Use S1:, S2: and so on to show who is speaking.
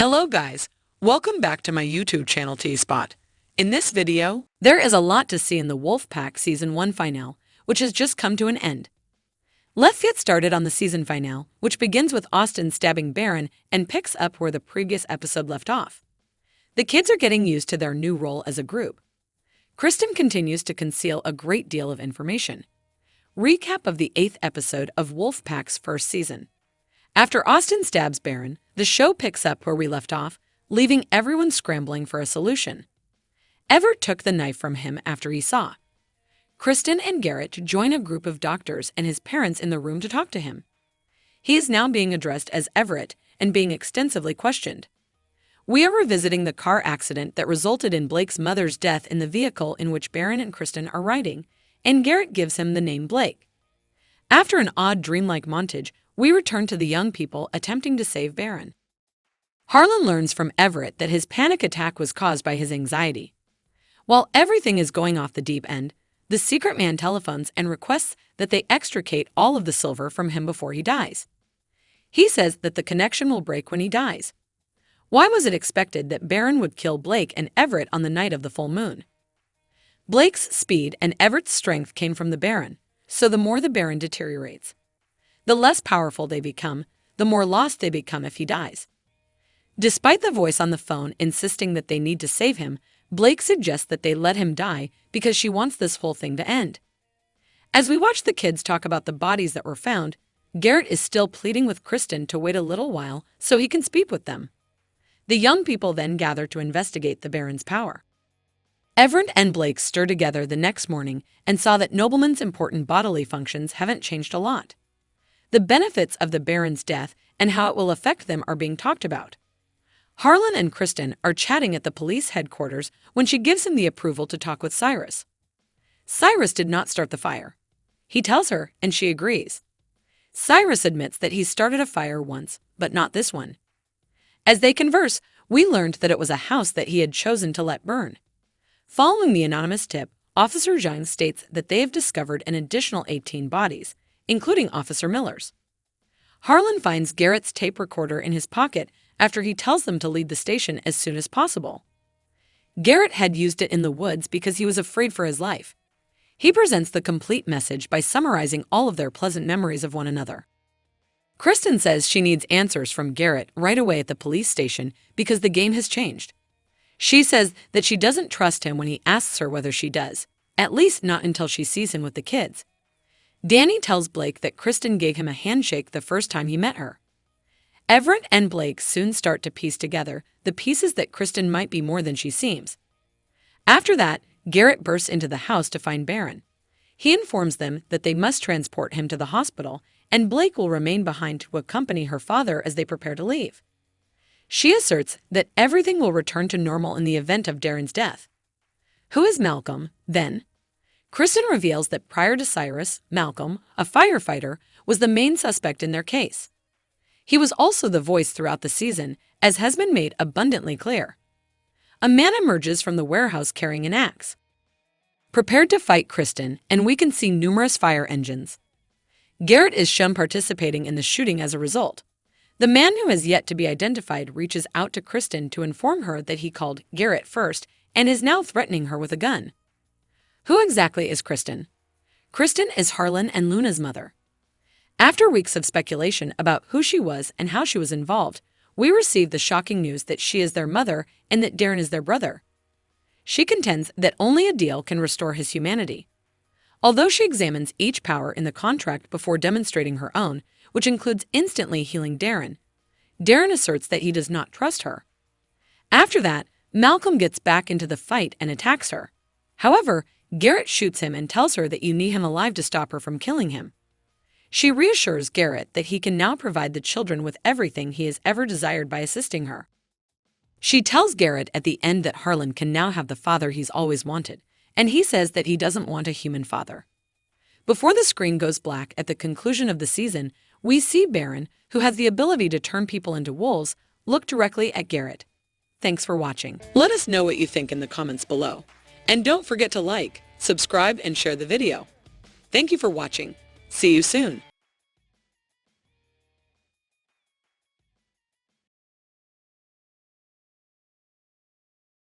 S1: Hello guys, welcome back to my YouTube channel T-Spot. In this video, there is a lot to see in the Wolfpack Season 1 finale, which has just come to an end. Let's get started on the season finale, which begins with Austin stabbing Baron and picks up where the previous episode left off. The kids are getting used to their new role as a group. Kristin continues to conceal a great deal of information. Recap of the 8th episode of Wolfpack's first season. After Austin stabs Baron, the show picks up where we left off, leaving everyone scrambling for a solution. Everett took the knife from him after he saw. Kristin and Garrett join a group of doctors and his parents in the room to talk to him. He is now being addressed as Everett and being extensively questioned. We are revisiting the car accident that resulted in Blake's mother's death in the vehicle in which Baron and Kristin are riding, and Garrett gives him the name Blake. After an odd dreamlike montage, we return to the young people attempting to save Baron. Harlan learns from Everett that his panic attack was caused by his anxiety. While everything is going off the deep end, the secret man telephones and requests that they extricate all of the silver from him before he dies. He says that the connection will break when he dies. Why was it expected that Baron would kill Blake and Everett on the night of the full moon? Blake's speed and Everett's strength came from the Baron, so the more the Baron deteriorates. The less powerful they become, the more lost they become if he dies. Despite the voice on the phone insisting that they need to save him, Blake suggests that they let him die because she wants this whole thing to end. As we watch the kids talk about the bodies that were found, Garrett is still pleading with Kristin to wait a little while so he can speak with them. The young people then gather to investigate the Baron's power. Everett and Blake stir together the next morning and saw that Nobleman's important bodily functions haven't changed a lot. The benefits of the Baron's death and how it will affect them are being talked about. Harlan and Kristin are chatting at the police headquarters when she gives him the approval to talk with Cyrus. Cyrus did not start the fire. He tells her, and she agrees. Cyrus admits that he started a fire once, but not this one. As they converse, we learned that it was a house that he had chosen to let burn. Following the anonymous tip, Officer Zhang states that they have discovered an additional 18 bodies, including Officer Miller's. Harlan finds Garrett's tape recorder in his pocket after he tells them to leave the station as soon as possible. Garrett had used it in the woods because he was afraid for his life. He presents the complete message by summarizing all of their pleasant memories of one another. Kristin says she needs answers from Garrett right away at the police station because the game has changed. She says that she doesn't trust him when he asks her whether she does, at least not until she sees him with the kids. Danny tells Blake that Kristin gave him a handshake the first time he met her. Everett and Blake soon start to piece together the pieces that Kristin might be more than she seems. After that, Garrett bursts into the house to find Baron. He informs them that they must transport him to the hospital, and Blake will remain behind to accompany her father as they prepare to leave. She asserts that everything will return to normal in the event of Darren's death. Who is Malcolm, then? Kristin reveals that prior to Cyrus, Malcolm, a firefighter, was the main suspect in their case. He was also the voice throughout the season, as has been made abundantly clear. A man emerges from the warehouse carrying an axe. Prepared to fight Kristin, and we can see numerous fire engines. Garrett is shown participating in the shooting as a result. The man who has yet to be identified reaches out to Kristin to inform her that he called Garrett first and is now threatening her with a gun. Who exactly is Kristin? Kristin is Harlan and Luna's mother. After weeks of speculation about who she was and how she was involved, we receive the shocking news that she is their mother and that Darren is their brother. She contends that only a deal can restore his humanity. Although she examines each power in the contract before demonstrating her own, which includes instantly healing Darren, Darren asserts that he does not trust her. After that, Malcolm gets back into the fight and attacks her. However, Garrett shoots him and tells her that you need him alive to stop her from killing him. She reassures Garrett that he can now provide the children with everything he has ever desired by assisting her. She tells Garrett at the end that Harlan can now have the father he's always wanted, and he says that he doesn't want a human father. Before the screen goes black at the conclusion of the season, we see Baron, who has the ability to turn people into wolves, look directly at Garrett. Thanks for watching. Let us know what you think in the comments below. And don't forget to like, subscribe, and share the video. Thank you for watching. See you soon.